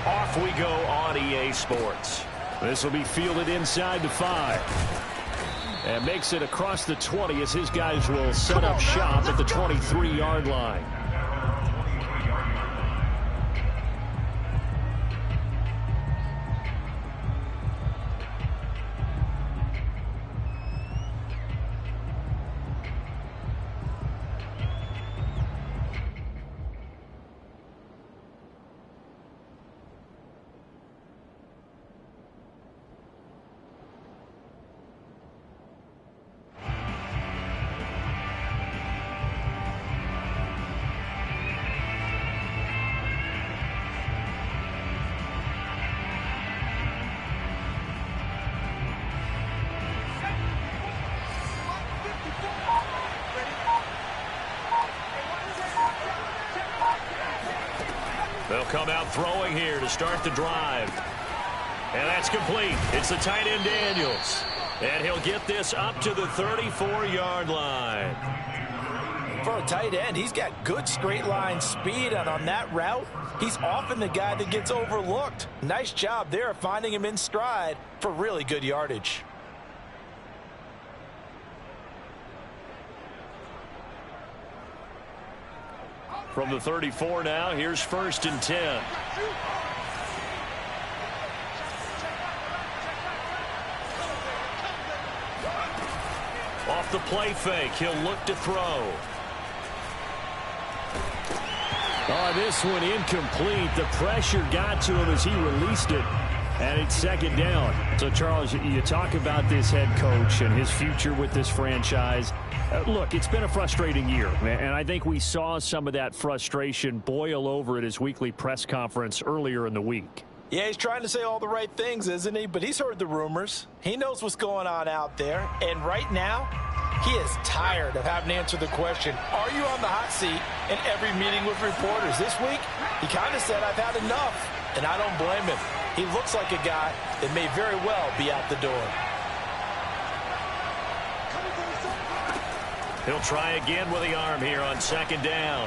Off we go on EA Sports. This will be fielded inside the 5. And makes it across the 20 as his guys will set up shop at the 23-yard line. They'll come out throwing here to start the drive. And that's complete. It's the tight end Daniels. And he'll get this up to the 34-yard line. For a tight end, he's got good straight line speed, and on that route, he's often the guy that gets overlooked. Nice job there finding him in stride for really good yardage. From the 34 now, here's 1st and 10. Off the play fake, he'll look to throw. Oh, this one incomplete. The pressure got to him as he released it. And it's 2nd down. So, Charles, you talk about this head coach and his future with this franchise. Look, it's been a frustrating year, and I think we saw some of that frustration boil over at his weekly press conference earlier in the week. Yeah, he's trying to say all the right things, isn't he? But he's heard the rumors. He knows what's going on out there. And right now, he is tired of having to answer the question, are you on the hot seat in every meeting with reporters? This week, he kind of said, I've had enough, and I don't blame him. He looks like a guy that may very well be out the door. He'll try again with the arm here on 2nd down.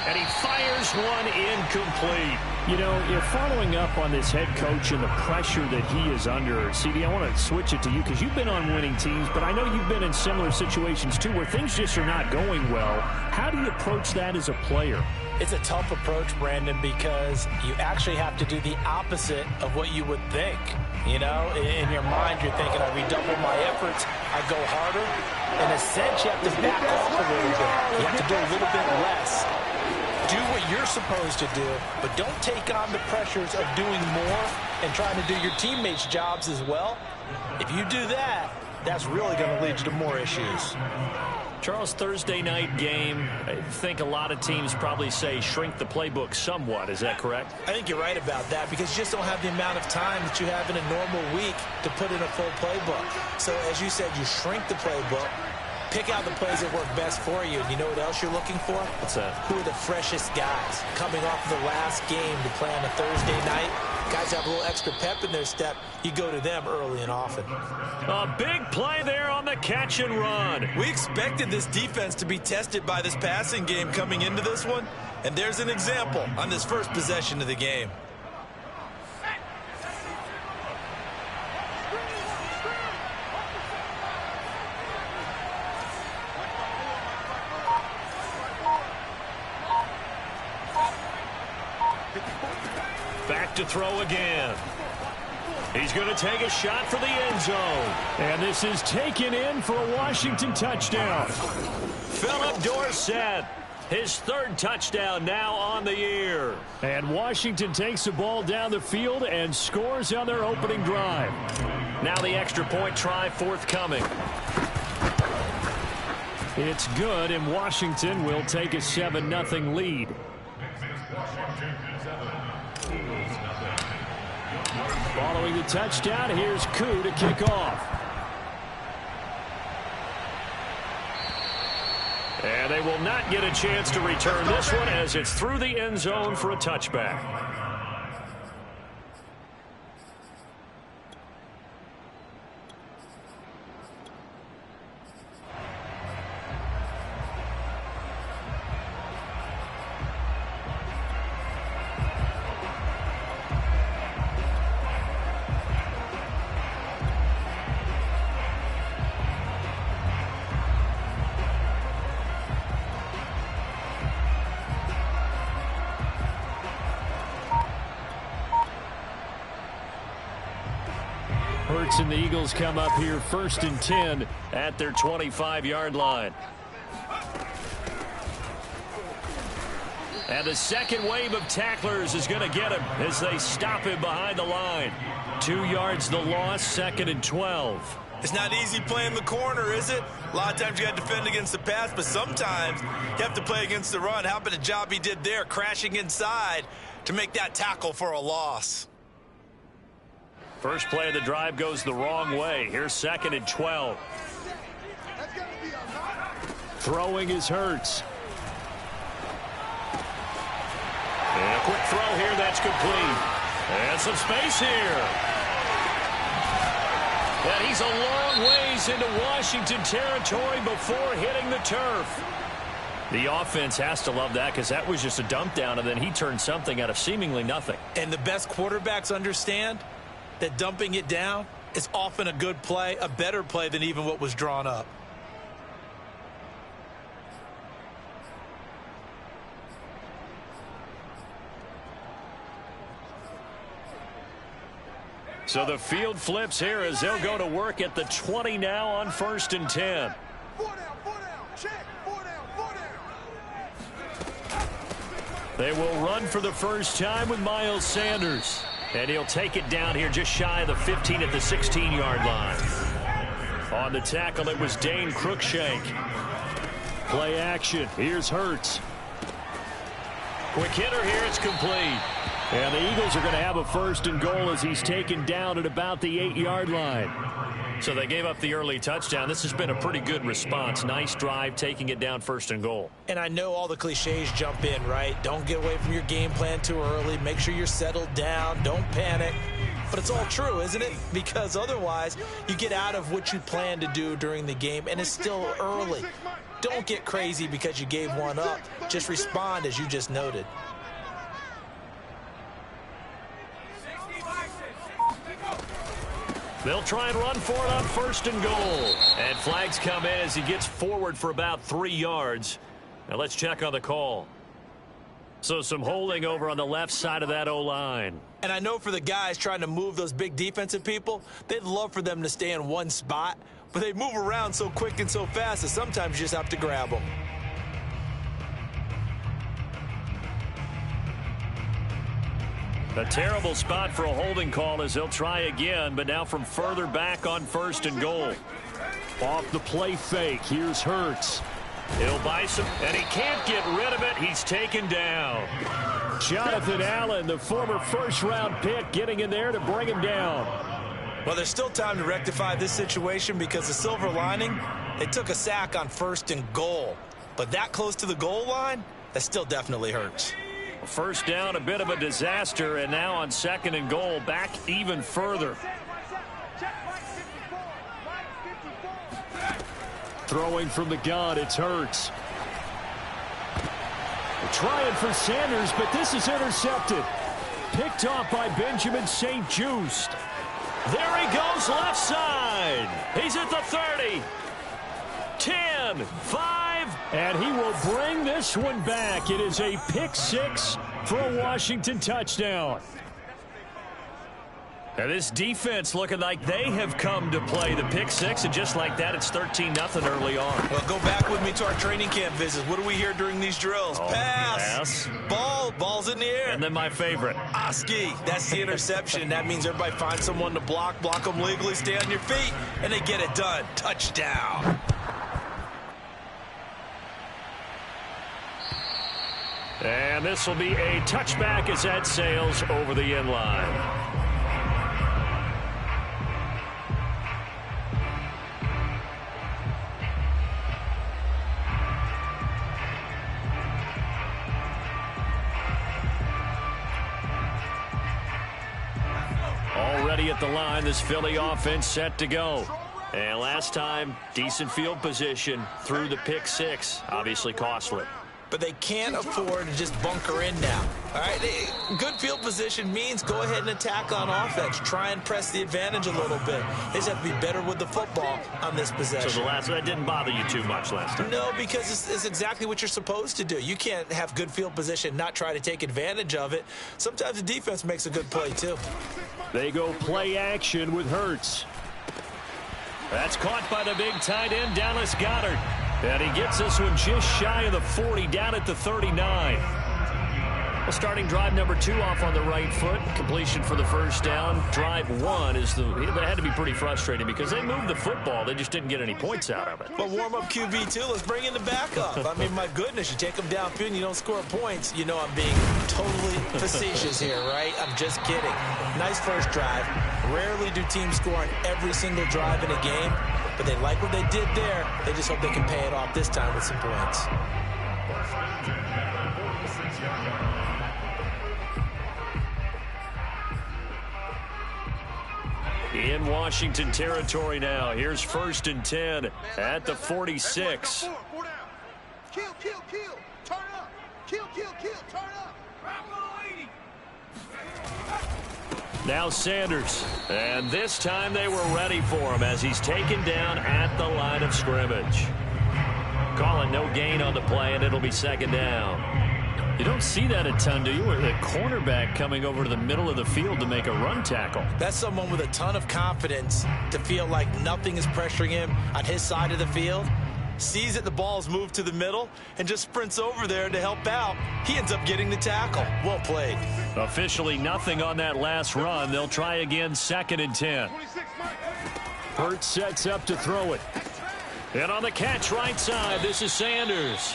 And he fires one incomplete. You know, you're following up on this head coach and the pressure that he is under. CD, I want to switch it to you because you've been on winning teams, but I know you've been in similar situations too where things just are not going well. How do you approach that as a player? It's a tough approach, Brandon, because you actually have to do the opposite of what you would think. You know, in your mind, you're thinking, I redouble my efforts, I go harder. In a sense, you have to back off a little bit. You have to do a little bit less. Do what you're supposed to do, but don't take on the pressures of doing more and trying to do your teammates' jobs as well. If you do that, that's really going to lead you to more issues. Charles, Thursday night game, I think a lot of teams probably say shrink the playbook somewhat. Is that correct? I think you're right about that because you just don't have the amount of time that you have in a normal week to put in a full playbook. So, as you said, you shrink the playbook, pick out the plays that work best for you. And you know what else you're looking for? What's that? Who are the freshest guys coming off the last game to play on a Thursday night? Guys have a little extra pep in their step. You go to them early and often. A big play there on the catch and run. We expected this defense to be tested by this passing game coming into this one, and there's an example on this first possession of the game. Back to throw again. He's going to take a shot for the end zone. And this is taken in for a Washington touchdown. Philip Dorsett, his 3rd touchdown now on the year. And Washington takes the ball down the field and scores on their opening drive. Now the extra point try forthcoming. It's good, and Washington will take a 7-0 lead. Following the touchdown, here's Koo to kick off. And they will not get a chance to return this one as it's through the end zone for a touchback. Hurts and the Eagles come up here 1st and 10 at their 25-yard line. And the second wave of tacklers is going to get him as they stop him behind the line. 2 yards the loss, 2nd and 12. It's not easy playing the corner, is it? A lot of times you got to defend against the pass, but sometimes you have to play against the run. How about the job he did there, crashing inside to make that tackle for a loss? First play of the drive goes the wrong way. Here's 2nd and 12. Throwing is Hurts. And a quick throw here, that's complete. And some space here. And he's a long ways into Washington territory before hitting the turf. The offense has to love that because that was just a dump down, and then he turned something out of seemingly nothing. And the best quarterbacks understand that dumping it down is often a good play, a better play than even what was drawn up. So the field flips here as they'll go to work at the 20 now on 1st and 10. 4 down, check, 4 down. They will run for the first time with Miles Sanders. And he'll take it down here just shy of the 15 at the 16-yard line. On the tackle, it was Dane Cruikshank. Play action. Here's Hurts. Quick hitter here. It's complete. And the Eagles are going to have a 1st and goal as he's taken down at about the 8-yard line. So they gave up the early touchdown. This has been a pretty good response. Nice drive, taking it down 1st and goal. And I know all the cliches jump in, right? Don't get away from your game plan too early. Make sure you're settled down. Don't panic. But it's all true, isn't it? Because otherwise, you get out of what you plan to do during the game, and it's still early. Don't get crazy because you gave one up. Just respond as you just noted. They'll try and run for it on 1st and goal. And flags come in as he gets forward for about 3 yards. Now let's check on the call. So some holding over on the left side of that O-line. And I know for the guys trying to move those big defensive people, they'd love for them to stay in one spot, but they move around so quick and so fast that sometimes you just have to grab them. A terrible spot for a holding call as they'll try again, but now from further back on 1st and goal. Off the play fake, here's Hurts. He'll buy some, and he can't get rid of it. He's taken down. Jonathan Allen, the former 1st-round pick, getting in there to bring him down. Well, there's still time to rectify this situation because the silver lining, they took a sack on 1st and goal. But that close to the goal line, that still definitely hurts. First down, a bit of a disaster, and now on 2nd and goal, back even further. Throwing from the gun, it's Hurts. Trying for Sanders, but this is intercepted. Picked off by Benjamin St-Juste. There he goes left side. He's at the 30. 10, 5. And he will bring this one back. It is a pick 6 for a Washington touchdown. And this defense looking like they have come to play the pick 6, and just like that, it's 13-0 early on. Well, go back with me to our training camp visits. What do we hear during these drills? Pass. Ball's in the air. And then my favorite. Oski, that's the interception. That means everybody finds someone to block them legally, stay on your feet, and they get it done. Touchdown. And this will be a touchback as that sails over the end line. Already at the line, this Philly offense set to go. And last time, decent field position through the pick 6. Obviously costly. But they can't afford to just bunker in now. All right, good field position means go ahead and attack on offense. Try and press the advantage a little bit. They just have to be better with the football on this possession. So that didn't bother you too much last time? No, because it's exactly what you're supposed to do. You can't have good field position, not try to take advantage of it. Sometimes the defense makes a good play, too. They go play action with Hurts. That's caught by the big tight end, Dallas Goedert. And he gets this one just shy of the 40, down at the 39. Well, starting drive number 2 off on the right foot. Completion for the first down. Drive 1 that had to be pretty frustrating because they moved the football. They just didn't get any points out of it. But warm up QB2, let's bring in the backup. I mean, my goodness, you take them downfield and you don't score points. You know I'm being totally facetious here, right? I'm just kidding. Nice first drive. Rarely do teams score on every single drive in a game, but they like what they did there. They just hope they can pay it off this time with some points. In Washington territory now. Here's 1st and 10 at the 46. Kill, kill, kill. Turn up. Kill, kill, kill. Turn up. Now Sanders. And this time they were ready for him as he's taken down at the line of scrimmage. Calling no gain on the play, and it'll be 2nd down. You don't see that a ton, do you? With a cornerback coming over to the middle of the field to make a run tackle. That's someone with a ton of confidence to feel like nothing is pressuring him on his side of the field. Sees that the ball's moved to the middle and just sprints over there to help out. He ends up getting the tackle. Well played. Officially nothing on that last run. They'll try again, 2nd and 10. Hurts sets up to throw it. And on the catch right side, this is Sanders.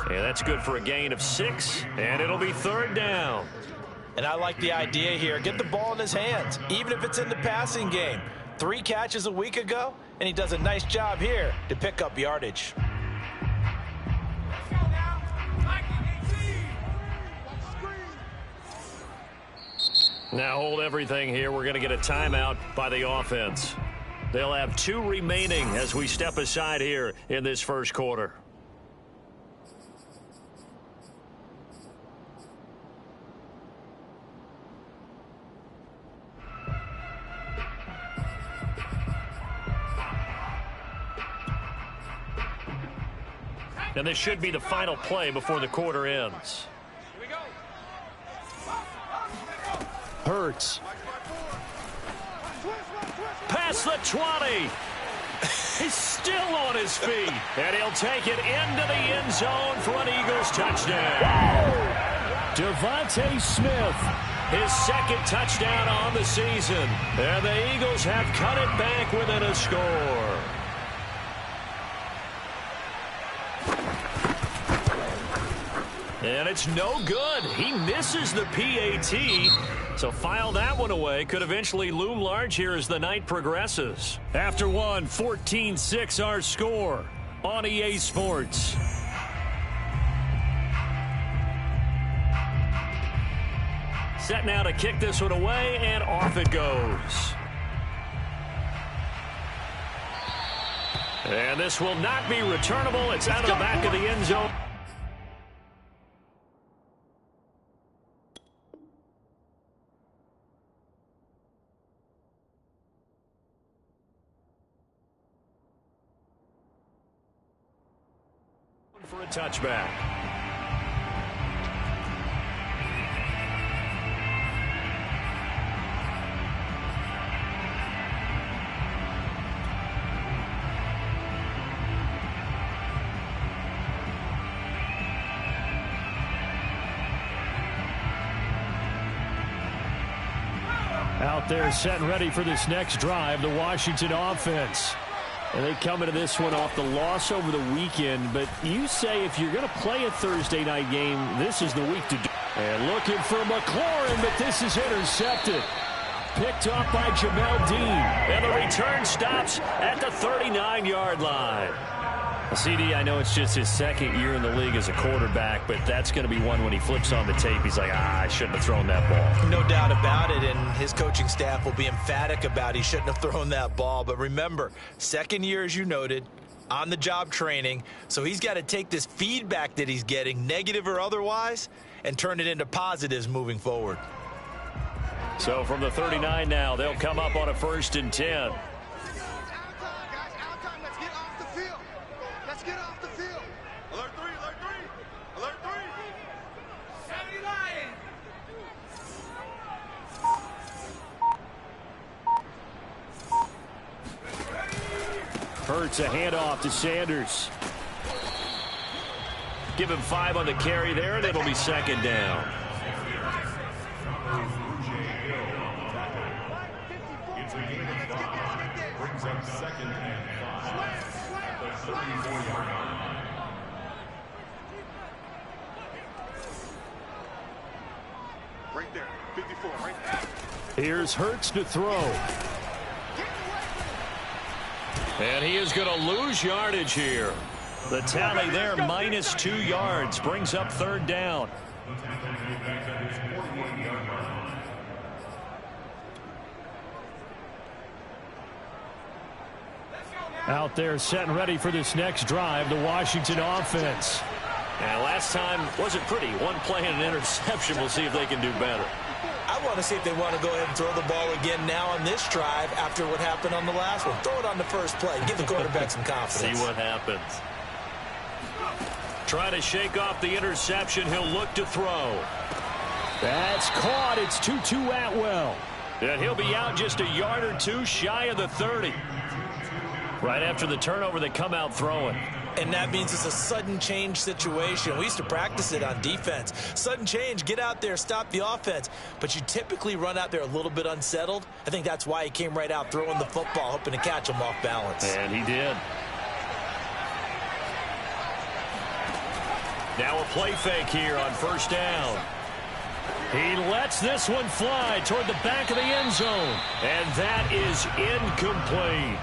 Yeah, that's good for a gain of 6, and it'll be 3rd down. And I like the idea here. Get the ball in his hands, even if it's in the passing game. 3 catches a week ago, and he does a nice job here to pick up yardage. Now hold everything here. We're going to get a timeout by the offense. They'll have 2 remaining as we step aside here in this first quarter. And this should be the final play before the quarter ends. Hurts. Past the 20. He's still on his feet. And he'll take it into the end zone for an Eagles touchdown. Devontae Smith, his 2nd touchdown on the season. And the Eagles have cut it back within a score. And it's no good. He misses the PAT. So file that one away. Could eventually loom large here as the night progresses. After one, 14-6 our score on EA Sports. Set now to kick this one away, and off it goes. And this will not be returnable. It's out of the back of the end zone. For a touchback. Out there set and ready for this next drive, the Washington offense. And they come into this one off the loss over the weekend. But you say if you're going to play a Thursday night game, this is the week to do. And looking for McLaurin, but this is intercepted. Picked up by Jamel Dean. And the return stops at the 39-yard line. CD, I know it's just his 2nd year in the league as a quarterback, but that's going to be one when he flips on the tape. He's like, I shouldn't have thrown that ball. No doubt about it, and his coaching staff will be emphatic about he shouldn't have thrown that ball. But remember, 2nd year, as you noted, on-the-job training, so he's got to take this feedback that he's getting, negative or otherwise, and turn it into positives moving forward. So from the 39 now, they'll come up on a 1st and 10. Out of time, guys. Out of time. Let's get off the field. Let's get off the field. Alert 3, alert 3. Alert 3. 79. Hurts a handoff to Sanders. Give him 5 on the carry there, and it'll be 2nd down. Brings up 2nd and 5. The 34-yard line. Right there. 54, right there. Here's Hurts to throw. And he is going to lose yardage here. The tally there, -2 yards, brings up 3rd down. Out there set and ready for this next drive, the Washington offense. And last time wasn't pretty. 1 play and an interception. We'll see if they can do better. I want to see if they want to go ahead and throw the ball again now on this drive after what happened on the last one. Throw it on the first play. Give the quarterback some confidence. See what happens. Try to shake off the interception. He'll look to throw. That's caught. It's Tutu Atwell. And he'll be out just a yard or 2 shy of the 30. Right after the turnover, they come out throwing. And that means it's a sudden change situation. We used to practice it on defense. Sudden change, get out there, stop the offense. But you typically run out there a little bit unsettled. I think that's why he came right out throwing the football, hoping to catch him off balance. And he did. Now a play fake here on 1st down. He lets this one fly toward the back of the end zone. And that is incomplete.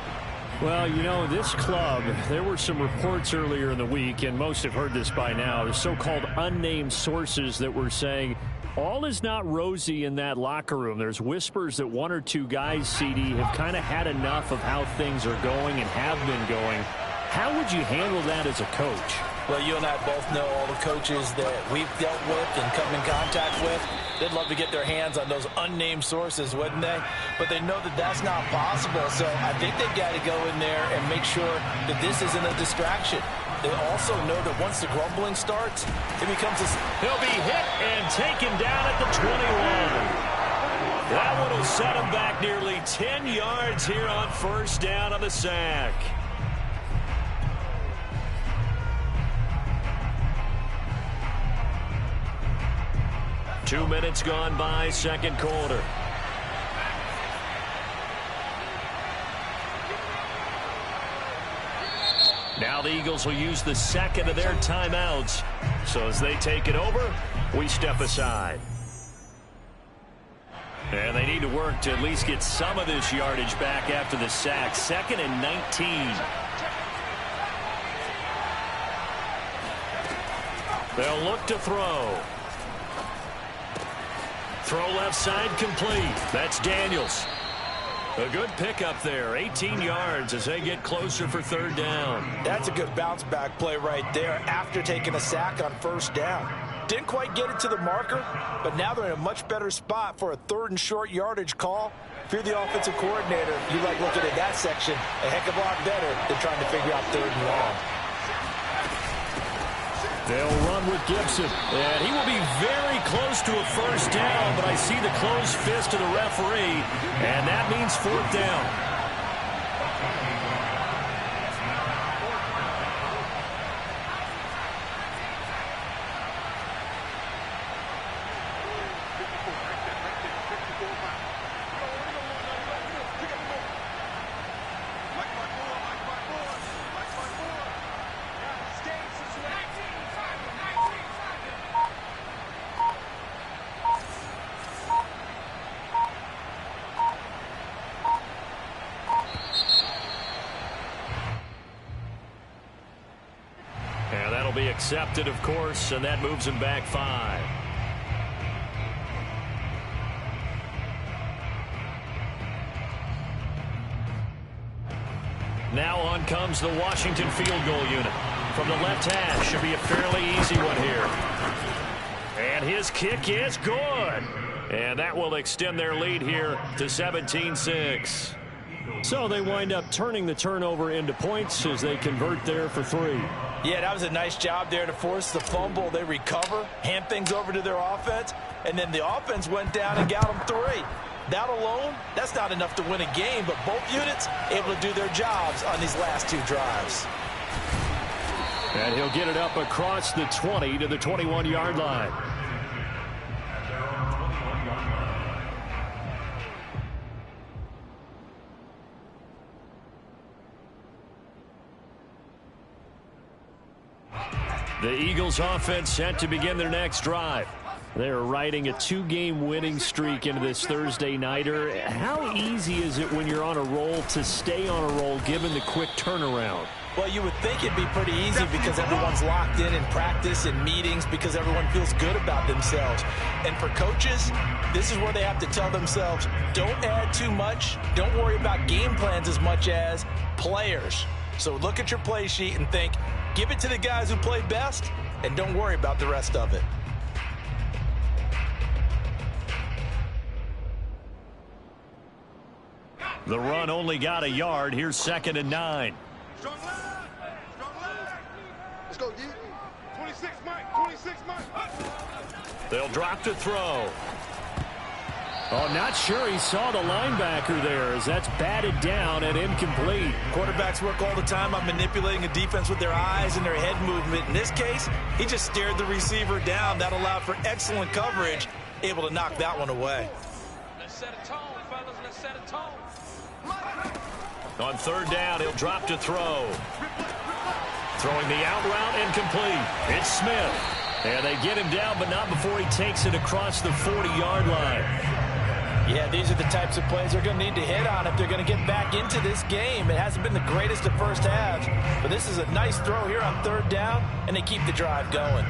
Well, you know, this club, there were some reports earlier in the week, and most have heard this by now, the so-called unnamed sources that were saying all is not rosy in that locker room. There's whispers that 1 or 2 guys, CD, have kind of had enough of how things are going and have been going. How would you handle that as a coach? Well, you and I both know all the coaches that we've dealt with and come in contact with. They'd love to get their hands on those unnamed sources, wouldn't they? But they know that that's not possible. So I think they've got to go in there and make sure that this isn't a distraction. They also know that once the grumbling starts, it becomes a... He'll be hit and taken down at the 21. That one will set him back nearly 10 yards here on 1st down on the sack. Two minutes gone by, 2nd quarter. Now the Eagles will use the 2nd of their timeouts. So as they take it over, we step aside. And they need to work to at least get some of this yardage back after the sack. 2nd and 19. They'll look to throw. Throw left side complete. That's Daniels. A good pickup there. 18 yards as they get closer for 3rd down. That's a good bounce back play right there after taking a sack on 1st down. Didn't quite get it to the marker, but now they're in a much better spot for a 3rd and short yardage call. If you're the offensive coordinator, you like looking at that section a heck of a lot better than trying to figure out 3rd and long. They'll run with Gibson. And he will be very close to a 1st down, but I see the closed fist of the referee, and that means 4th down. Be accepted, of course, and that moves him back 5. Now on comes the Washington field goal unit. From the left hash, should be a fairly easy one here. And his kick is good. And that will extend their lead here to 17-6. So they wind up turning the turnover into points as they convert there for 3. Yeah, that was a nice job there to force the fumble. They recover, hand things over to their offense, and then the offense went down and got them 3. That alone, that's not enough to win a game, but both units able to do their jobs on these last 2 drives. And he'll get it up across the 20 to the 21-yard line. The Eagles offense set to begin their next drive. They're riding a 2-game winning streak into this Thursday nighter. How easy is it when you're on a roll to stay on a roll given the quick turnaround? Well, you would think it'd be pretty easy because everyone's locked in practice and meetings because everyone feels good about themselves. And for coaches, this is where they have to tell themselves, don't add too much. Don't worry about game plans as much as players. So look at your play sheet and think, give it to the guys who play best, and don't worry about the rest of it. The run only got a yard. Here's 2nd and 9. Strong line. Strong line. Let's go, D. 26, Mike. 26, Mike. They'll drop to throw. Oh, not sure he saw the linebacker there as that's batted down and incomplete. Quarterbacks work all the time on manipulating a defense with their eyes and their head movement. In this case, he just stared the receiver down. That allowed for excellent coverage, able to knock that one away. Let's set a tone, fellas. Let's set a tone. On 3rd down, he'll drop to throw. Throwing the out route incomplete. It's Smith. And they get him down, but not before he takes it across the 40-yard line. Yeah, these are the types of plays they're going to need to hit on if they're going to get back into this game. It hasn't been the greatest of first halves, but this is a nice throw here on 3rd down, and they keep the drive going.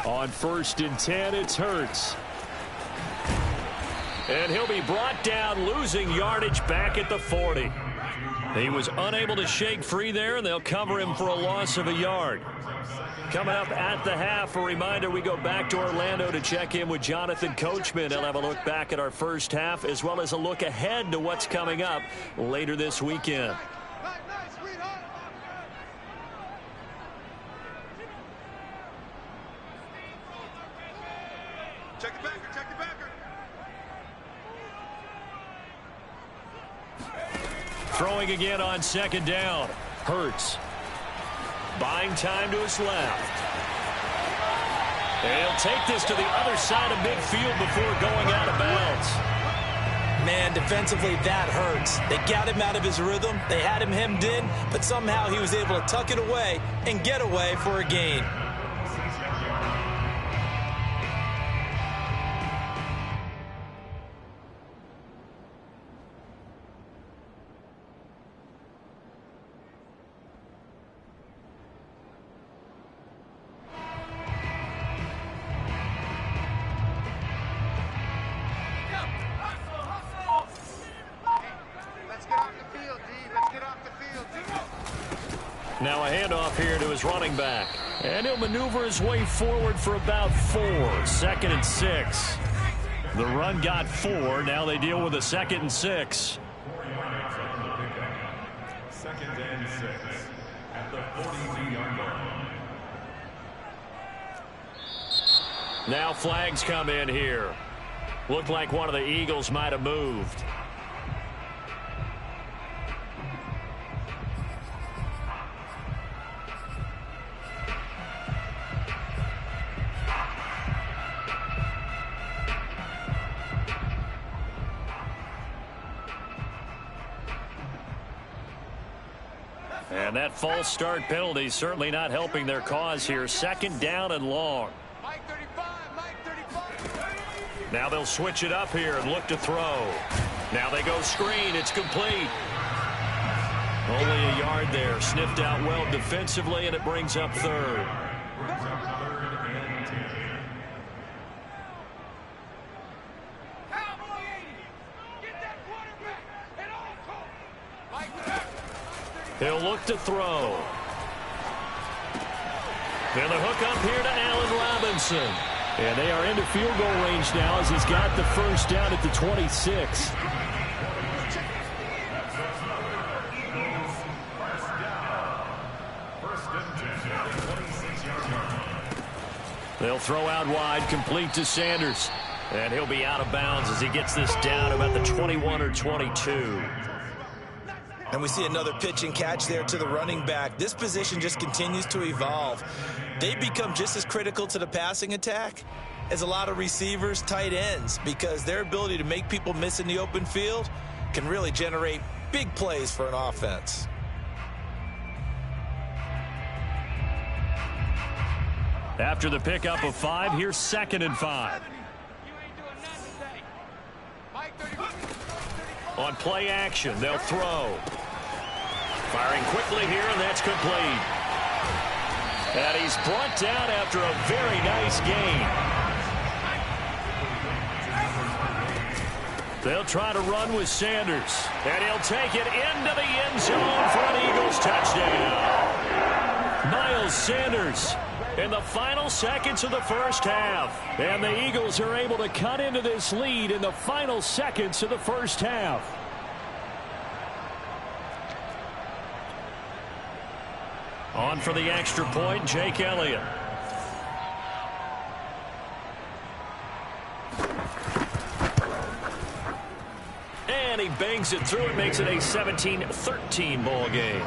On 1st and 10, it's Hurts. And he'll be brought down, losing yardage back at the 40. He was unable to shake free there, and they'll cover him for a loss of a yard. Coming up at the half, a reminder, we go back to Orlando to check in with Jonathan Coachman. He'll have a look back at our first half, as well as a look ahead to what's coming up later this weekend. Check the backer, check the backer. Throwing again on 2nd down. Hurts. Buying time to his left. And he'll take this to the other side of midfield before going out of bounds. Man, defensively, that hurts. They got him out of his rhythm. They had him hemmed in, but somehow he was able to tuck it away and get away for a gain. Now a handoff here to his running back. And he'll maneuver his way forward for about 4. 2nd and 6. The run got 4. Now they deal with a 2nd and 6. 2nd and 6 at the 42-yard line. Now flags come in here. Looked like one of the Eagles might have moved. And that false start penalty certainly not helping their cause here. 2nd down and long. Mike 35, Mike 35. Now they'll switch it up here and look to throw. Now they go screen. It's complete. Only a yard there. Sniffed out well defensively, and it brings up 3rd. He'll look to throw. And the hook up here to Allen Robinson. And they are into field goal range now as he's got the first down at the 26. They'll throw out wide, complete to Sanders. And he'll be out of bounds as he gets this down about the 21 or 22. And we see another pitch and catch there to the running back. This position just continues to evolve. They become just as critical to the passing attack as a lot of receivers, tight ends, because their ability to make people miss in the open field can really generate big plays for an offense. After the pickup of 5, here's 2nd and 5. On play action, they'll throw. Firing quickly here, and that's complete. And he's brought down after a very nice gain. They'll try to run with Sanders. And he'll take it into the end zone for an Eagles touchdown. Miles Sanders in the final seconds of the first half. And the Eagles are able to cut into this lead in the final seconds of the first half. On for the extra point, Jake Elliott. And he bangs it through and makes it a 17-13 ball game.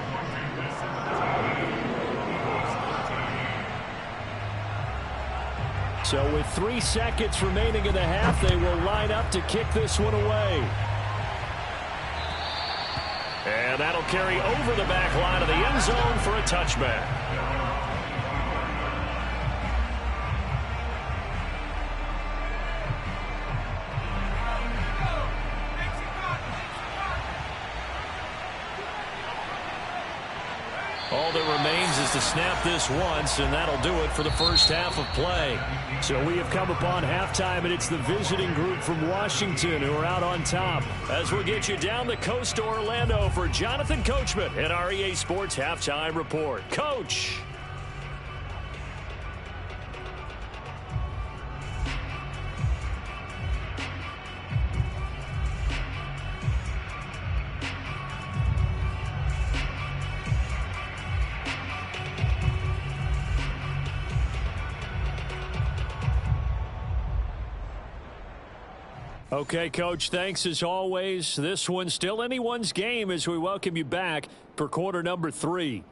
So with 3 seconds remaining in the half, they will line up to kick this one away. And that'll carry over the back line of the end zone for a touchback. All that remains is to snap this once, and that'll do it for the first half of play. So we have come upon halftime, and it's the visiting group from Washington who are out on top. As we'll get you down the coast to Orlando for Jonathan Coachman at our EA Sports Halftime Report. Coach. Okay, Coach, thanks as always. This one's still anyone's game as we welcome you back for quarter number 3.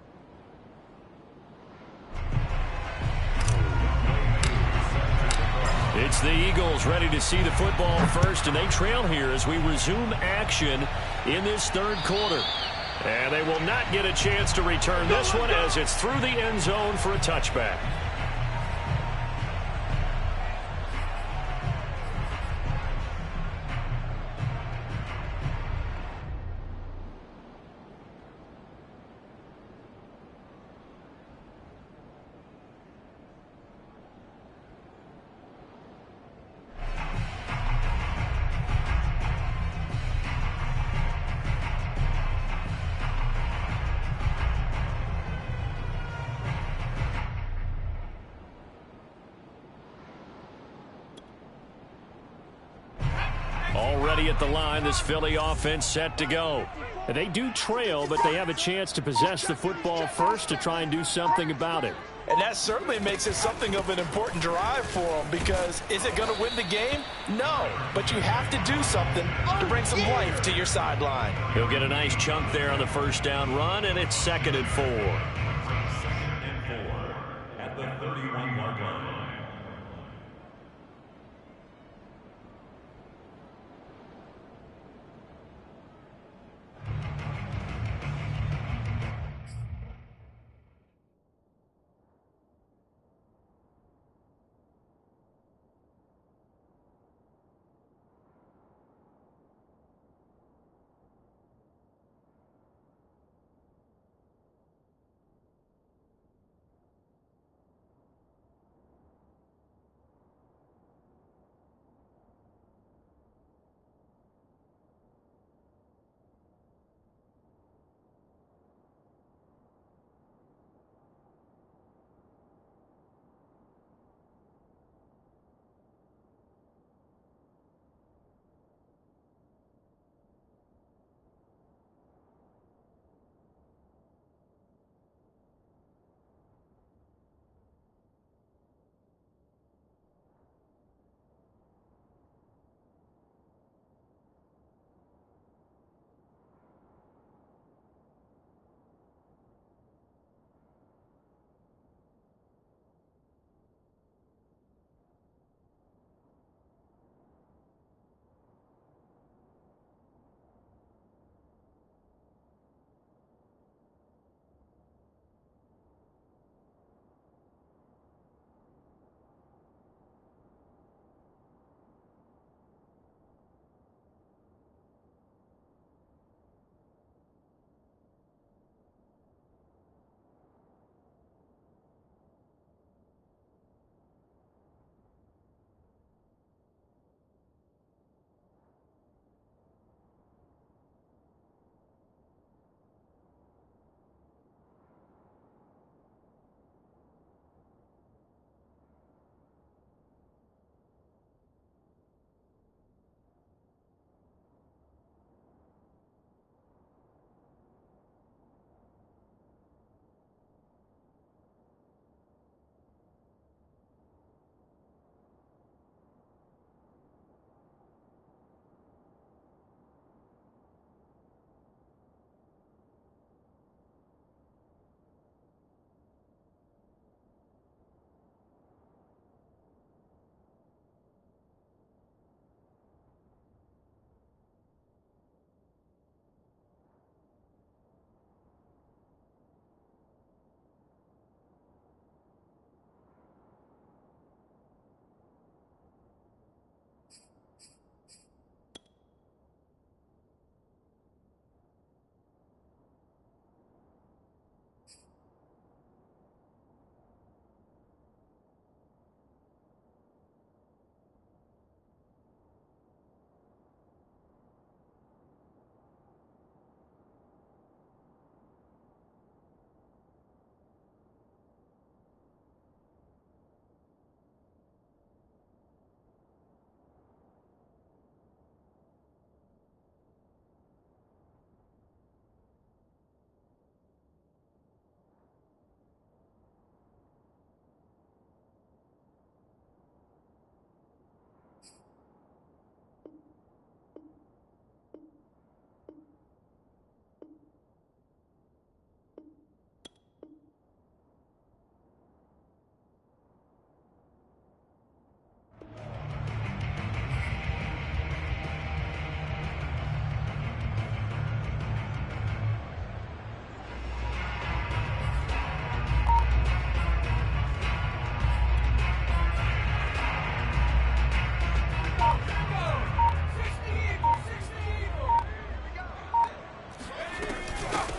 It's the Eagles ready to see the football first, and they trail here as we resume action in this third quarter. And they will not get a chance to return this one as it's through the end zone for a touchback. Already at the line, this Philly offense set to go. And they do trail, but they have a chance to possess the football first to try and do something about it. And that certainly makes it something of an important drive for them, because is it going to win the game? No, but you have to do something to bring some life to your sideline. He'll get a nice chunk there on the first down run, and it's 2nd and 4. 2nd and 4 at the 31-yard line.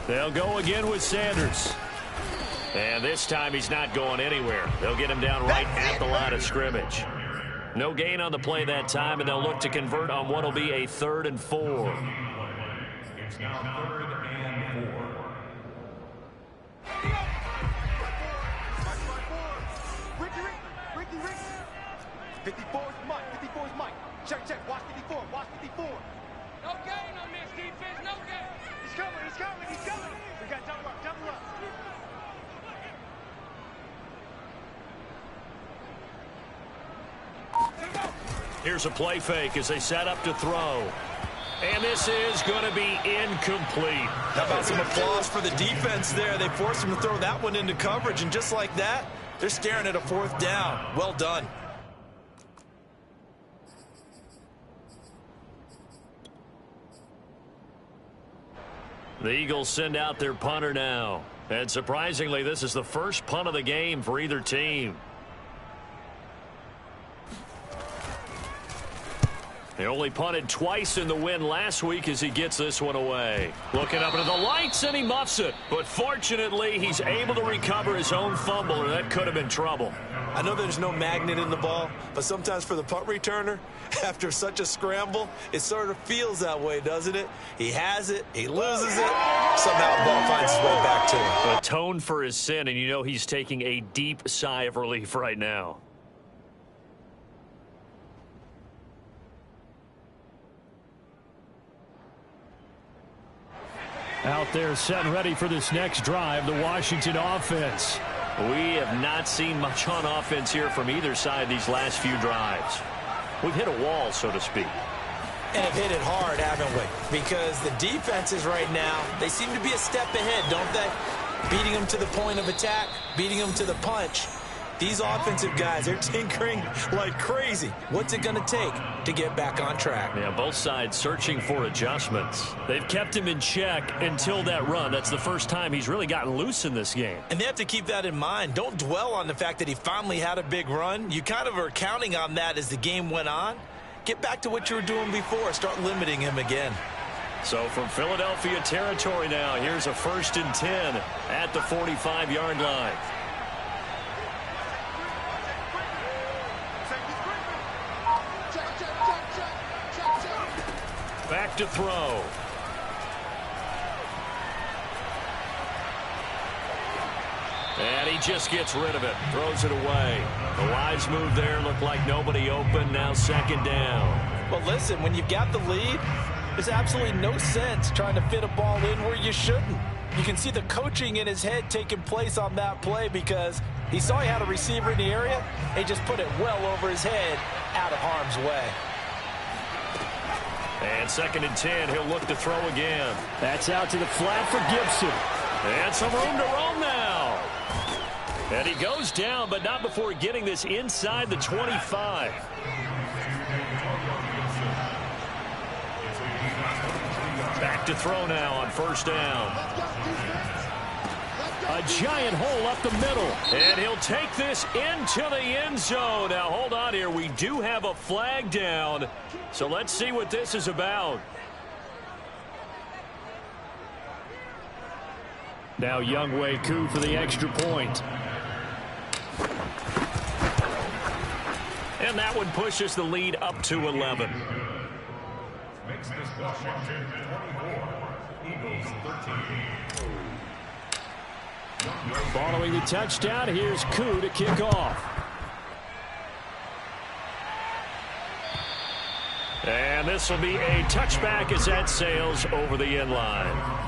They'll go again with Sanders. And this time he's not going anywhere. They'll get him down right at the line of scrimmage. No gain on the play that time, and they'll look to convert on what will be a 3rd and 4. It's now 3rd and 4. Ricky. 54 is Mike. 54 is Mike. Check. Watch 54. Watch 54. No gain on this defense. No gain. He's coming. We got double up. Here's a play fake as they set up to throw. And this is going to be incomplete. How about some applause for the defense there? They forced him to throw that one into coverage, and just like that, they're staring at a 4th down. Well done. The Eagles send out their punter now. And surprisingly, this is the first punt of the game for either team. They only punted twice in the win last week as he gets this one away. Looking up into the lights, and he muffs it. But fortunately, he's able to recover his own fumble, or that could have been trouble. I know there's no magnet in the ball, but sometimes for the punt returner, after such a scramble, it sort of feels that way, doesn't it? He has it, he loses it, somehow the ball finds its way back to him. Atoned for his sin, and you know he's taking a deep sigh of relief right now. Out there set and ready for this next drive, the Washington offense. We have not seen much on offense here from either side these last few drives. We've hit a wall, so to speak. And have hit it hard, haven't we? Because the defenses right now, they seem to be a step ahead, don't they? Beating them to the point of attack, beating them to the punch. These offensive guys, they're tinkering like crazy. What's it going to take to get back on track? Yeah, both sides searching for adjustments. They've kept him in check until that run. That's the first time he's really gotten loose in this game. And they have to keep that in mind. Don't dwell on the fact that he finally had a big run. You kind of are counting on that as the game went on. Get back to what you were doing before. Start limiting him again. So from Philadelphia territory now, here's a 1st and 10 at the 45-yard line. Back to throw. And he just gets rid of it. Throws it away. The wise move there. Looked like nobody open. Now 2nd down. But listen, when you've got the lead, there's absolutely no sense trying to fit a ball in where you shouldn't. You can see the coaching in his head taking place on that play because he saw he had a receiver in the area. He just put it well over his head out of harm's way. And 2nd and 10, he'll look to throw again. That's out to the flat for Gibson. And some room to roam now. And he goes down, but not before getting this inside the 25. Back to throw now on 1st down. A giant hole up the middle. And he'll take this into the end zone. Now, hold on here. We do have a flag down. So let's see what this is about. Now Younghoe Koo for the extra point. And that one pushes the lead up to 11. Makes this Washington 24, Eagles 13. Following the touchdown, here's Koo to kick off. And this will be a touchback as that sails over the end line.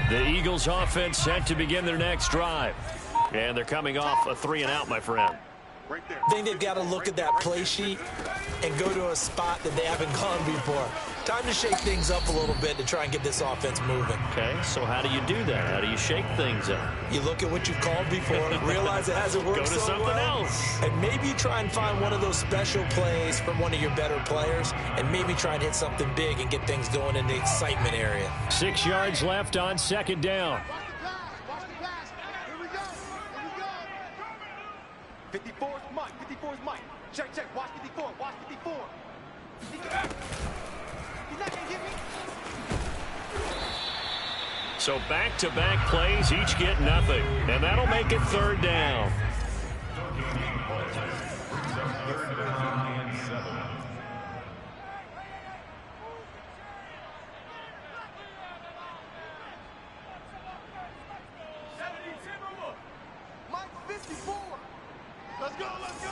The Eagles offense set to begin their next drive. And they're coming off a 3-and-out, my friend. I think they've got to look at that play sheet and go to a spot that they haven't gone before. Time to shake things up a little bit to try and get this offense moving. Okay, so how do you do that? How do you shake things up? You look at what you've called before, realize it hasn't worked Go to so something well, else. and maybe you try and find one of those special plays from one of your better players, and maybe try and hit something big and get things going in the excitement area. 6 yards left on second down. Watch the pass. Watch the pass. Here we go. Here we go. 54's Mike. 54's Mike. Check, check. Watch 54. Watch 54. He's not going to get me. So back-to-back plays, each get nothing. And that'll make it third down. Mike 54. Let's go, let's go.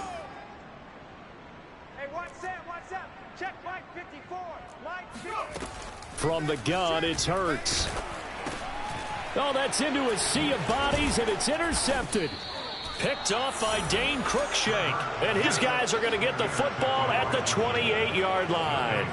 Hey, watch that, watch that. Check Mike 54. Mike 54. From the gun, it's Hurts. Oh, that's into a sea of bodies, and it's intercepted. Picked off by Dane Cruikshank. And his guys are going to get the football at the 28-yard line.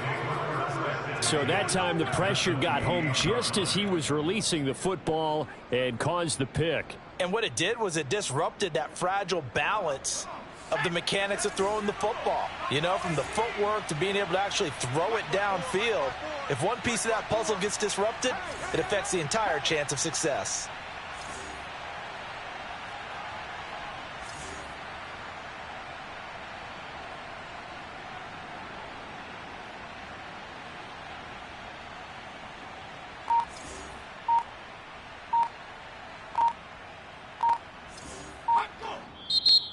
So that time the pressure got home just as he was releasing the football and caused the pick. And what it did was it disrupted that fragile balance of the mechanics of throwing the football. You know, from the footwork to being able to actually throw it downfield. If one piece of that puzzle gets disrupted, it affects the entire chance of success.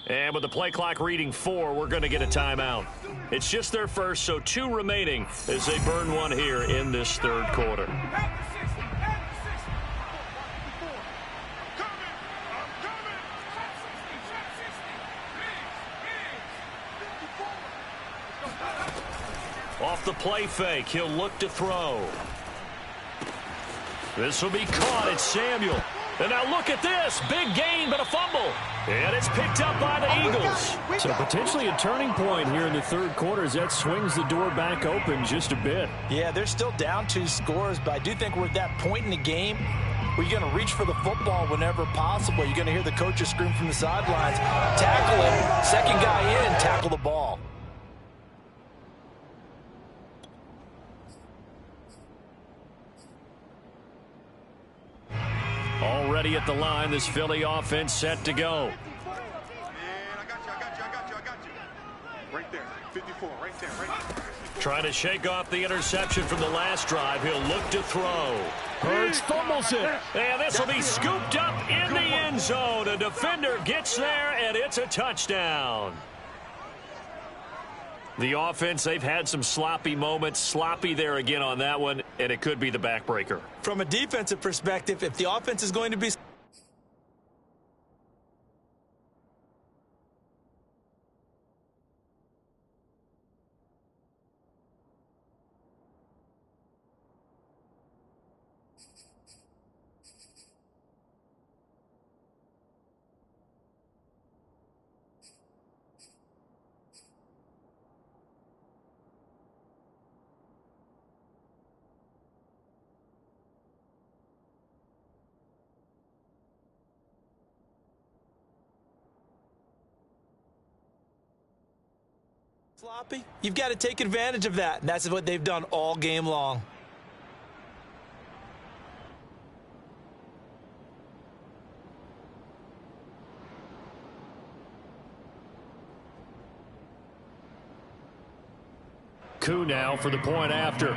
And with the play clock reading 4, we're going to get a timeout. It's just their first, so 2 remaining as they burn one here in this third quarter. Off the play fake, he'll look to throw. This will be caught. It's Samuel. And now look at this. Big gain, but a fumble. And it's picked up by the Eagles. So potentially a turning point here in the third quarter as that swings the door back open just a bit. Yeah, they're still down 2 scores, but I do think we're at that point in the game where you're going to reach for the football whenever possible. You're going to hear the coaches scream from the sidelines, tackle him, second guy in, tackle the ball. Already at the line, this Philly offense set to go. Man, I got you. Right there. 54, right there, right there. Trying to shake off the interception from the last drive. He'll look to throw. Hurts fumbles it. And this will be scooped up in the end zone. A defender gets there, and it's a touchdown. The offense, they've had some sloppy moments. Sloppy there again on that one, and it could be the backbreaker. From a defensive perspective, if the offense is going to be sloppy, you've got to take advantage of that, and that's what they've done all game long. Coup now for the point after.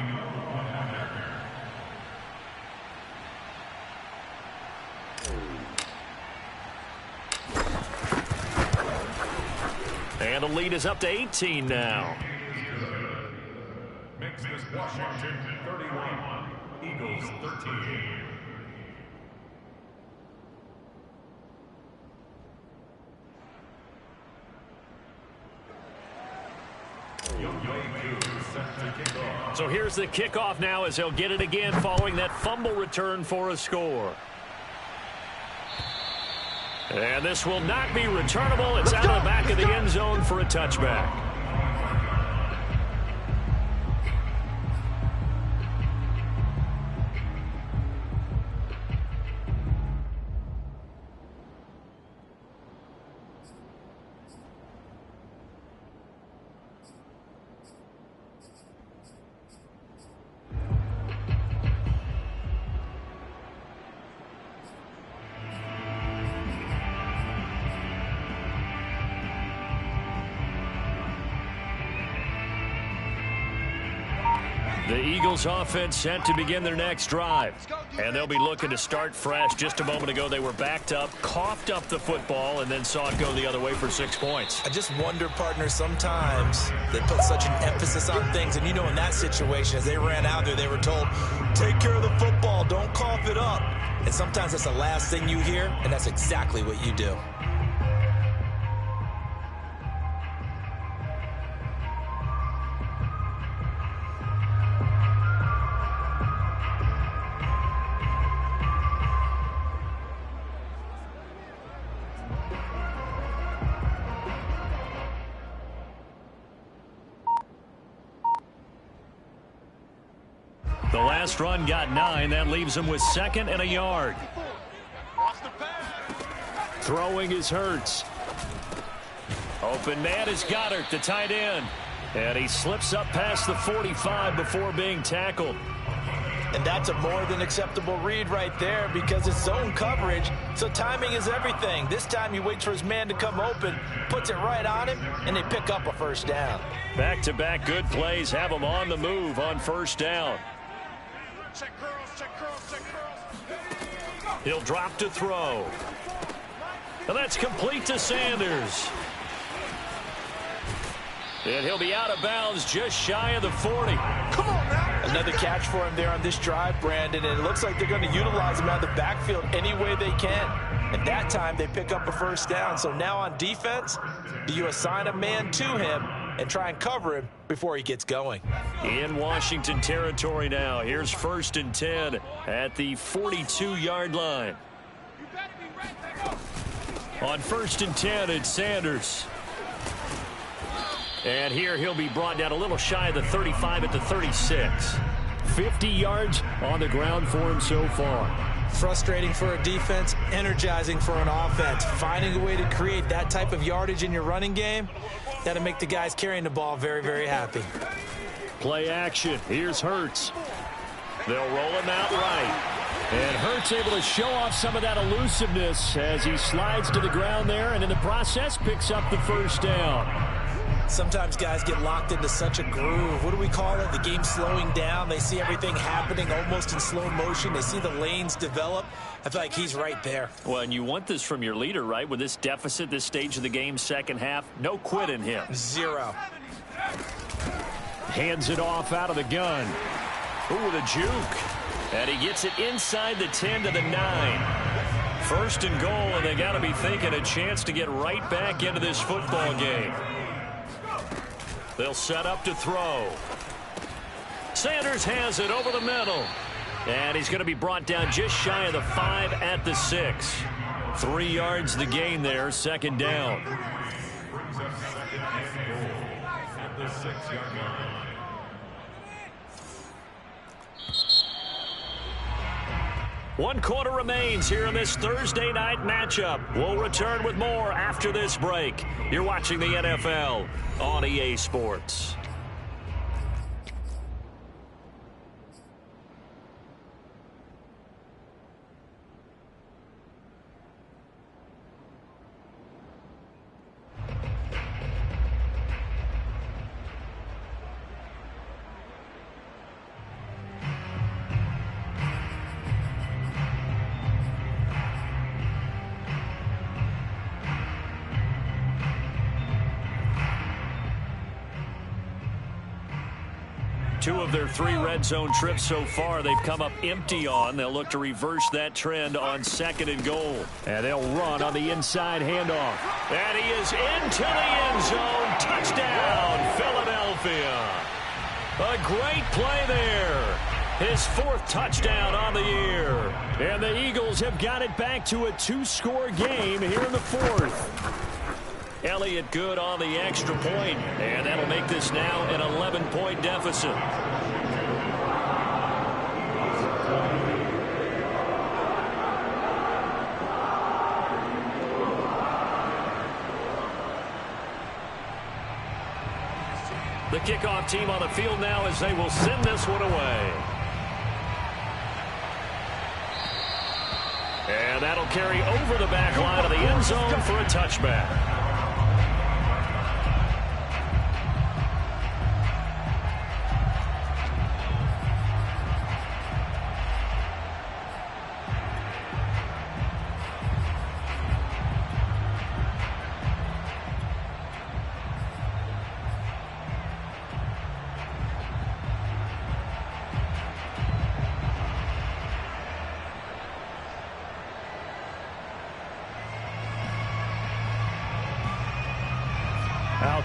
And the lead is up to 18 now. Makes this Washington 31, Eagles 13. So here's the kickoff now as he'll get it again following that fumble return for a score. And this will not be returnable. It's out of the back of the end zone for a touchback. The Eagles offense set to begin their next drive. And they'll be looking to start fresh. Just a moment ago, they were backed up, coughed up the football, and then saw it go the other way for 6 points. I just wonder, partner, sometimes they put such an emphasis on things. And, you know, in that situation, as they ran out there, they were told, take care of the football, don't cough it up. And sometimes that's the last thing you hear, and that's exactly what you do. The last run got 9. That leaves him with 2nd and a yard. Throwing is Hurts. Open man is Goddard, the tight end. And he slips up past the 45 before being tackled. And that's a more than acceptable read right there because it's zone coverage, so timing is everything. This time he waits for his man to come open, puts it right on him, and they pick up a first down. Back-to-back good plays have him on the move on first down. Check curls, check curls, check curls. He'll drop to throw. And that's complete to Sanders. And he'll be out of bounds just shy of the 40. Come on now. Another catch for him there on this drive, Brandon, and it looks like they're going to utilize him out of the backfield any way they can. And that time they pick up a first down. So now on defense, do you assign a man to him and try and cover him before he gets going? In Washington territory now. Here's 1st and 10 at the 42-yard line. On 1st and 10, it's Sanders. And here he'll be brought down a little shy of the 35 at the 36. 50 yards on the ground for him so far. Frustrating for a defense, energizing for an offense. Finding a way to create that type of yardage in your running game, that'll make the guys carrying the ball very, very happy. Play action. Here's Hurts. They'll roll him out right. And Hurts able to show off some of that elusiveness as he slides to the ground there and in the process picks up the first down. Sometimes guys get locked into such a groove. What do we call it? The game slowing down. They see everything happening almost in slow motion. They see the lanes develop. I feel like he's right there. Well, and you want this from your leader, right? With this deficit, this stage of the game, second half, no quit in him. 0. Hands it off out of the gun. Ooh, the juke. And he gets it inside the 10 to the 9. 1st and goal, and they got to be thinking a chance to get right back into this football game. They'll set up to throw. Sanders has it over the middle. And he's going to be brought down just shy of the 5 at the 6. 3 yards the gain there, 2nd down. Brings up 2nd and goal at the 6-yard line. One quarter remains here in this Thursday night matchup. We'll return with more after this break. You're watching the NFL on EA Sports. Two of their 3 red zone trips so far they've come up empty on. They'll look to reverse that trend on 2nd and goal. And they'll run on the inside handoff. And he is into the end zone. Touchdown, Philadelphia. A great play there. His 4th touchdown on the year. And the Eagles have got it back to a 2-score game here in the 4th. Elliott good on the extra point, and that'll make this now an 11-point deficit. The kickoff team on the field now as they will send this one away. And that'll carry over the back line of the end zone for a touchback.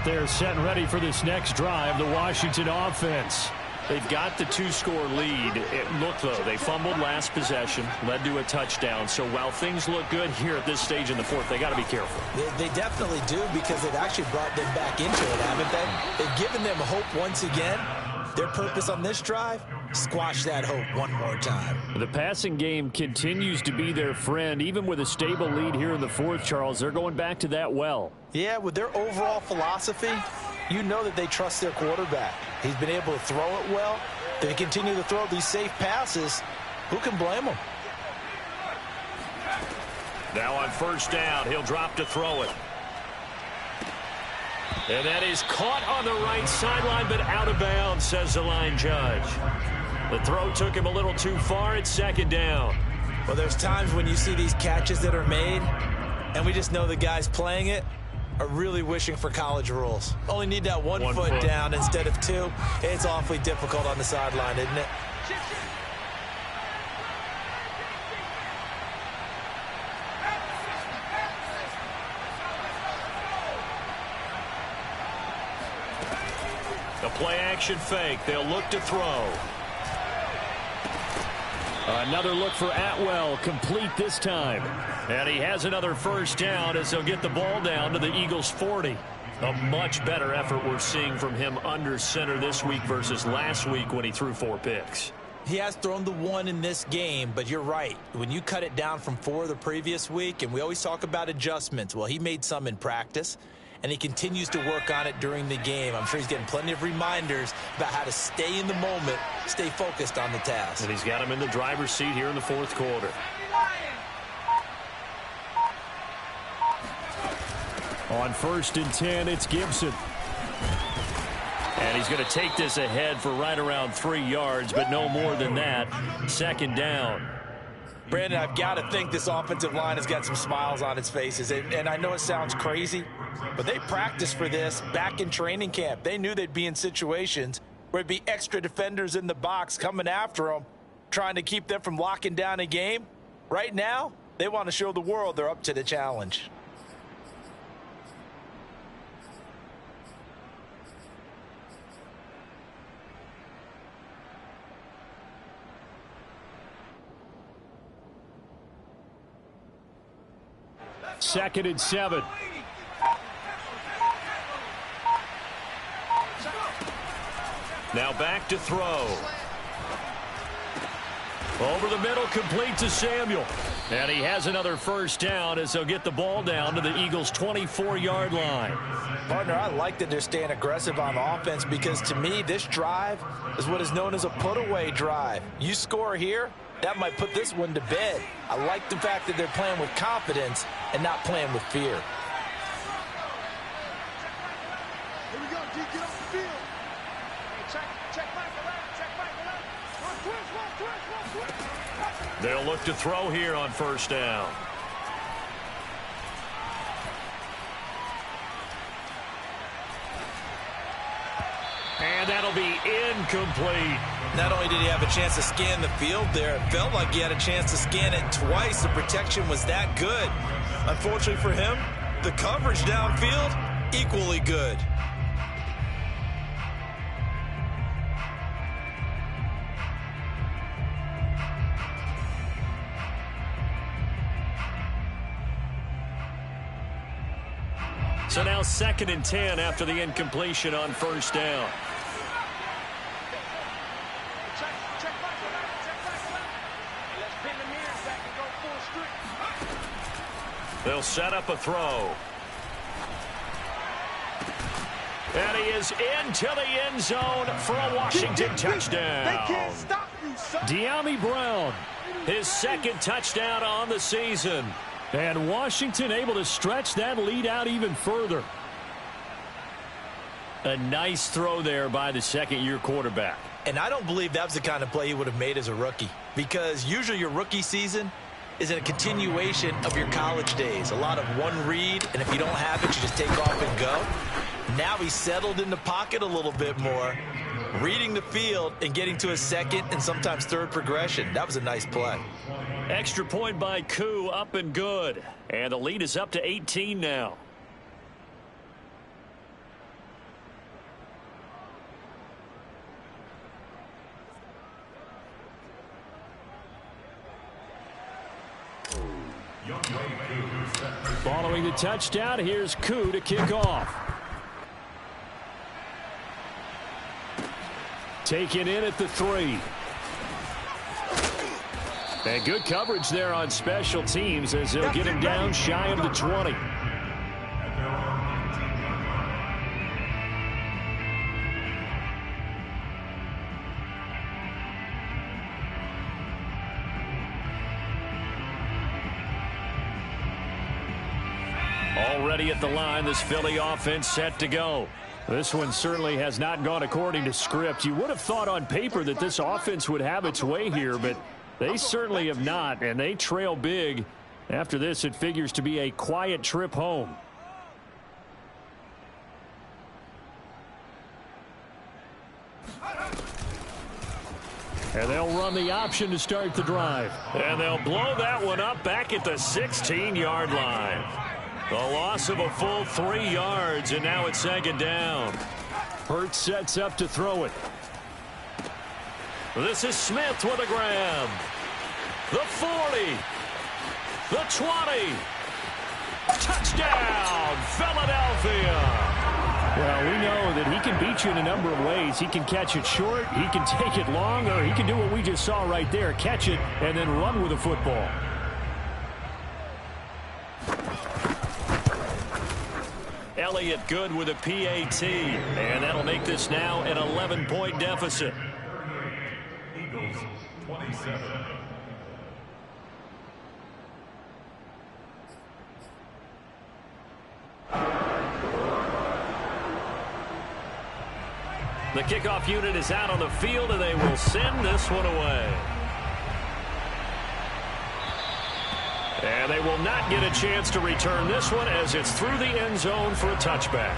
They're set and ready for this next drive, the Washington offense. They've got the two-score lead. Look, though, they fumbled last possession, led to a touchdown. So while things look good here at this stage in the fourth, they got to be careful. They definitely do, because they've actually brought them back into it, haven't they? They've given them hope once again. Their purpose on this drive, squash that hope one more time. The passing game continues to be their friend. Even with a stable lead here in the fourth, Charles, they're going back to that well. Yeah, with their overall philosophy, you know that they trust their quarterback. He's been able to throw it well. They continue to throw these safe passes. Who can blame them? Now on first down, he'll drop to throw it. And that is caught on the right sideline, but out of bounds, says the line judge. The throw took him a little too far. It's second down. Well, there's times when you see these catches that are made, and we just know the guys playing it are really wishing for college rules. Only need that one foot down instead of two. It's awfully difficult on the sideline, isn't it? The play-action fake. They'll look to throw. Another look for Atwell, complete this time. And he has another first down as they'll get the ball down to the Eagles' 40. A much better effort we're seeing from him under center this week versus last week when he threw 4 picks. He has thrown the one in this game, but you're right. When you cut it down from 4 the previous week, and we always talk about adjustments, well, he made some in practice, and he continues to work on it during the game. I'm sure he's getting plenty of reminders about how to stay in the moment, stay focused on the task. And he's got him in the driver's seat here in the fourth quarter. On 1st and 10, it's Gibson. And he's going to take this ahead for right around 3 yards, but no more than that. Second down. Brandon, I've got to think this offensive line has got some smiles on its faces. And I know it sounds crazy, but they practiced for this back in training camp. They knew they'd be in situations where there'd be extra defenders in the box coming after them, trying to keep them from locking down a game. Right now, they want to show the world they're up to the challenge. Second and 7. Now back to throw. Over the middle, complete to Samuel. And he has another first down as they'll get the ball down to the Eagles' 24-yard line. Partner, I like that they're staying aggressive on offense, because to me, this drive is what is known as a put-away drive. You score here, that might put this one to bed. I like the fact that they're playing with confidence and not playing with fear. Here we go, D, get off the field. Hey, check Michael out, check Michael out. One twist. They'll look to throw here on first down. And that'll be incomplete. Not only did he have a chance to scan the field there, it felt like he had a chance to scan it twice. The protection was that good. Unfortunately for him, the coverage downfield, equally good. So now 2nd and 10 after the incompletion on first down. Check Michael out. Let's pin the mirrors back and go full streak. They'll set up a throw. And he is into the end zone for a Washington touchdown. They can't stop you, son. De'Ami Brown. His 2nd touchdown on the season. And Washington able to stretch that lead out even further. A nice throw there by the second-year quarterback. And I don't believe that was the kind of play he would have made as a rookie, because usually your rookie season is a continuation of your college days. A lot of one read, and if you don't have it, you just take off and go. Now he's settled in the pocket a little bit more, reading the field and getting to a second and sometimes third progression. That was a nice play. Extra point by Koo, up and good. And the lead is up to 18 now. Following the touchdown, here's Koo to kick off. Taken in at the 3. And good coverage there on special teams as they'll get him down shy of the 20. Already at the line, this Philly offense set to go. This one certainly has not gone according to script. You would have thought on paper that this offense would have its way here, but they certainly have not, and they trail big. After this, it figures to be a quiet trip home. And they'll run the option to start the drive. And they'll blow that one up back at the 16-yard line. The loss of a full 3 yards, and now it's second down. Hurts sets up to throw it. This is Smith with a grab. The 40. The 20. Touchdown, Philadelphia. Well, we know that he can beat you in a number of ways. He can catch it short, he can take it long, or he can do what we just saw right there, catch it and then run with the football. Elliott good with a PAT, and that'll make this now an 11-point deficit. Eagles 27. The kickoff unit is out on the field, and they will send this one away. And they will not get a chance to return this one as it's through the end zone for a touchback.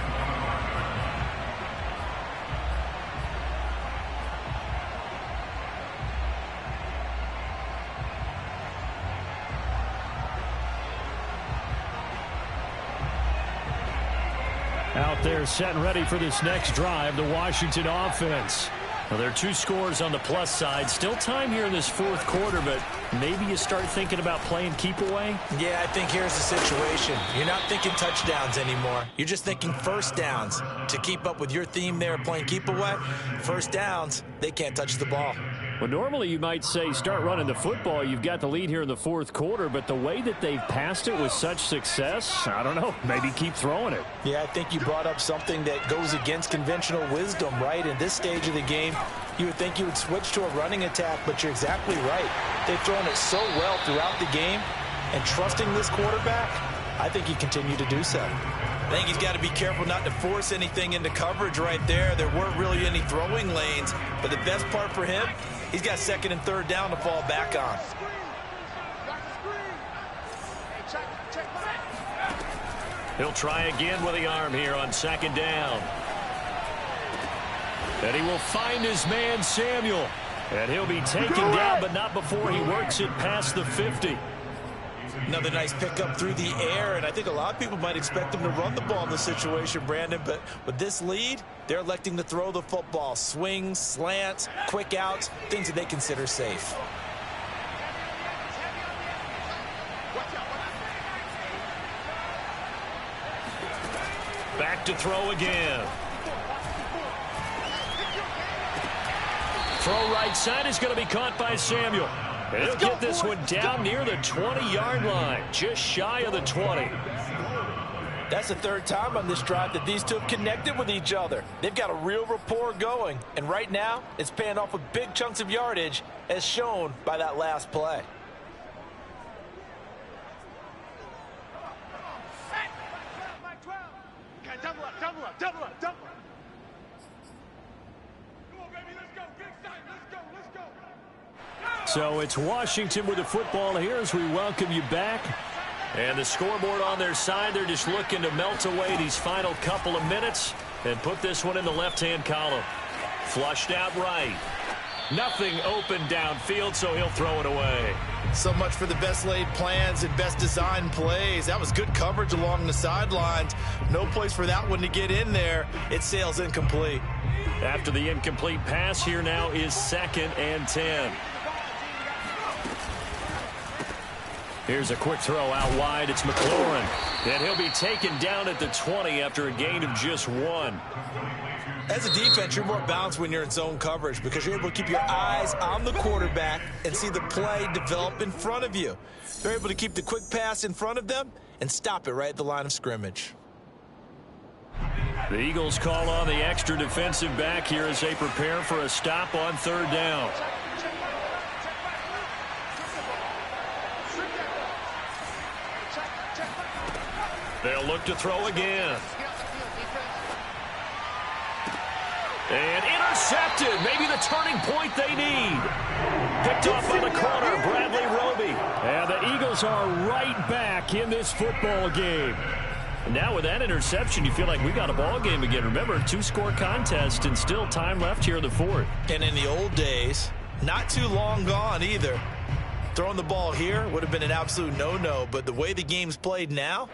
Out there set and ready for this next drive, the Washington offense. Well, there are 2 scores on the plus side. Still time here in this fourth quarter, but maybe you start thinking about playing keep away? Yeah, I think here's the situation. You're not thinking touchdowns anymore. You're just thinking first downs. To keep up with your theme there, playing keep away, first downs, they can't touch the ball. Well, normally you might say start running the football. You've got the lead here in the fourth quarter, but the way that they've passed it with such success, I don't know, maybe keep throwing it. Yeah, I think you brought up something that goes against conventional wisdom, right? In this stage of the game, you would think you would switch to a running attack, but you're exactly right. They've thrown it so well throughout the game, and trusting this quarterback, I think he continue to do so. I think he's got to be careful not to force anything into coverage right there. There weren't really any throwing lanes, but the best part for him, he's got second and third down to fall back on. He'll try again with the arm here on second down. And he will find his man, Samuel. And he'll be taken down, but not before he works it past the 50. Another nice pickup through the air, and I think a lot of people might expect him to run the ball in this situation, Brandon, but with this lead, they're electing to throw the football. Swings, slants, quick outs, things that they consider safe. Back to throw again. Throw right side is going to be caught by Samuel. And he'll get this one down near the 20-yard line, just shy of the 20. That's the third time on this drive that these two have connected with each other. They've got a real rapport going, and right now it's paying off with big chunks of yardage as shown by that last play. Double up, double up, double up, double up. Come on, baby, let's go. Big side, let's go, let's go. So it's Washington with the football here as we welcome you back. And the scoreboard on their side, they're just looking to melt away these final couple of minutes and put this one in the left-hand column. Flushed out right. Nothing open downfield, so he'll throw it away. So much for the best laid plans and best designed plays. That was good coverage along the sidelines. No place for that one to get in there. It sails incomplete. After the incomplete pass, here now is 2nd and 10. Here's a quick throw out wide. It's McLaurin. And he'll be taken down at the 20 after a gain of just 1. As a defense, you're more balanced when you're in zone coverage because you're able to keep your eyes on the quarterback and see the play develop in front of you. They're able to keep the quick pass in front of them and stop it right at the line of scrimmage. The Eagles call on the extra defensive back here as they prepare for a stop on 3rd down. They'll look to throw again. And intercepted. Maybe the turning point they need. Picked off by the corner, Bradley Roby. And the Eagles are right back in this football game. And now with that interception, you feel like we got a ball game again. Remember, 2-score contest and still time left here in the 4th. And in the old days, not too long gone either, throwing the ball here would have been an absolute no-no. But the way the game's played now,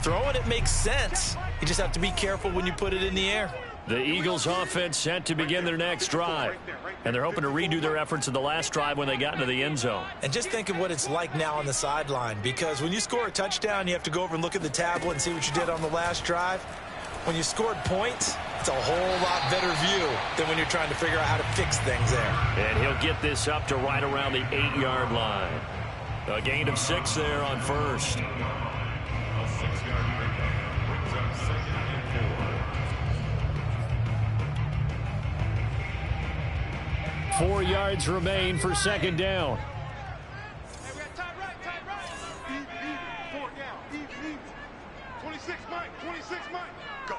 throwing it makes sense. You just have to be careful when you put it in the air. The Eagles offense set to begin their next drive. And they're hoping to redo their efforts in the last drive when they got into the end zone. And just think of what it's like now on the sideline, because when you score a touchdown, you have to go over and look at the tablet and see what you did on the last drive. When you scored points, it's a whole lot better view than when you're trying to figure out how to fix things there. And he'll get this up to right around the 8-yard line. A gain of 6 there on 1st. A 6-yard pickup brings up 2nd and 4. 4 yards remain for 2nd down. Hey, we got time right. Even. 4 down. Even. 26, Mike. 26, Mike. Go.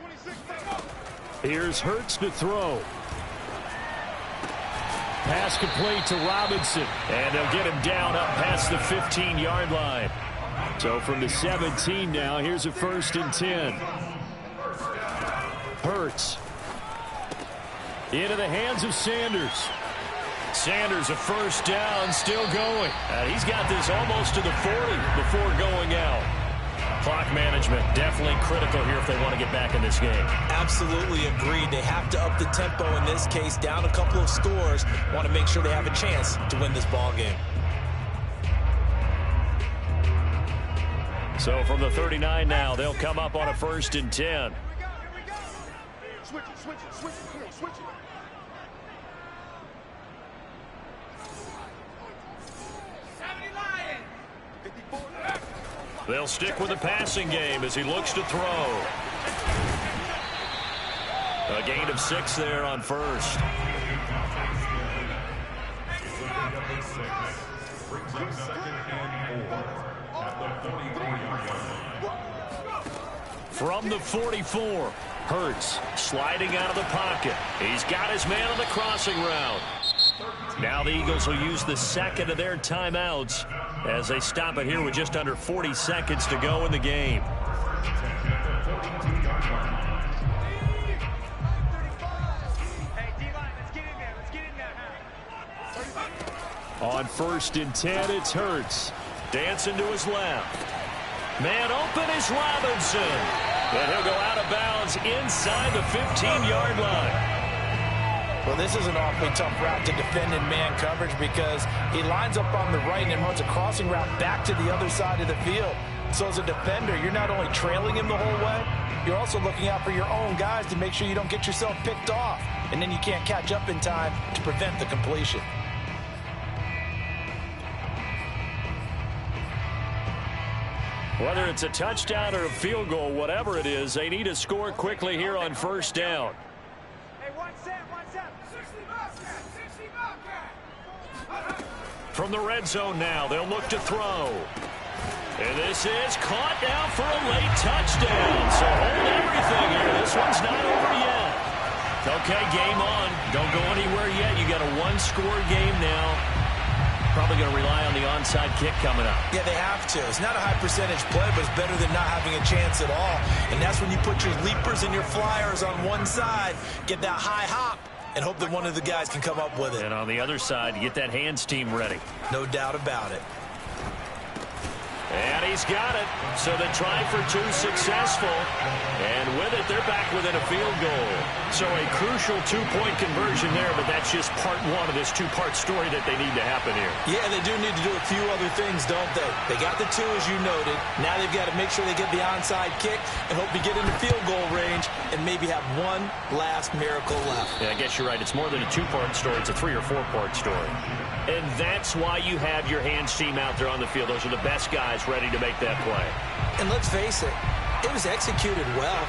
26, Mike. Here's Hurts to throw. Pass complete to Robinson. And they'll get him down up past the 15-yard line. So from the 17 now, here's a 1st and 10. Hurts. Into the hands of Sanders. Sanders a 1st down, still going. And he's got this almost to the 40 before going out. Clock management definitely critical here if they want to get back in this game. Absolutely agreed. They have to up the tempo in this case, down a couple of scores. Want to make sure they have a chance to win this ball game. So from the 39 now, they'll come up on a 1st and 10. Here we go. Switch it. Come on, switch it. They'll stick with the passing game as he looks to throw. A gain of 6 there on 1st. Brings up 2nd and 4 at the 44-yard line. From the 44, Hurts sliding out of the pocket. He's got his man on the crossing route. Now the Eagles will use the 2nd of their timeouts as they stop it here with just under 40 seconds to go in the game. Hey, D-line, let's get in there. On 1st and 10, it's Hurts. Dancing to his left. Man open is Robinson. And he'll go out of bounds inside the 15-yard line. Well, this is an awfully tough route to defend in man coverage because he lines up on the right and runs a crossing route back to the other side of the field. So as a defender, you're not only trailing him the whole way, you're also looking out for your own guys to make sure you don't get yourself picked off. And then you can't catch up in time to prevent the completion. Whether it's a touchdown or a field goal, whatever it is, they need to score quickly here on 1st down. Hey, one set. 60 From the red zone now, they'll look to throw. And this is caught now for a late touchdown. So hold everything here. This one's not over yet. Okay, game on. Don't go anywhere yet. You got a 1-score game now. Probably going to rely on the onside kick coming up. Yeah, they have to. It's not a high percentage play, but it's better than not having a chance at all. And that's when you put your leapers and your flyers on one side, get that high hop, and hope that one of the guys can come up with it. And on the other side, you get that hands team ready. No doubt about it. And he's got it. So the try for two successful. And with it, they're back within a field goal. So a crucial two-point conversion there, but that's just part one of this two-part story that they need to happen here. Yeah, they do need to do a few other things, don't they? They got the two, as you noted. Now they've got to make sure they get the onside kick and hope to get into field goal range and maybe have one last miracle left. Yeah, I guess you're right. It's more than a two-part story. It's a three- or four-part story. And that's why you have your hands team out there on the field. Those are the best guys ready to make that play. And let's face it, it was executed well.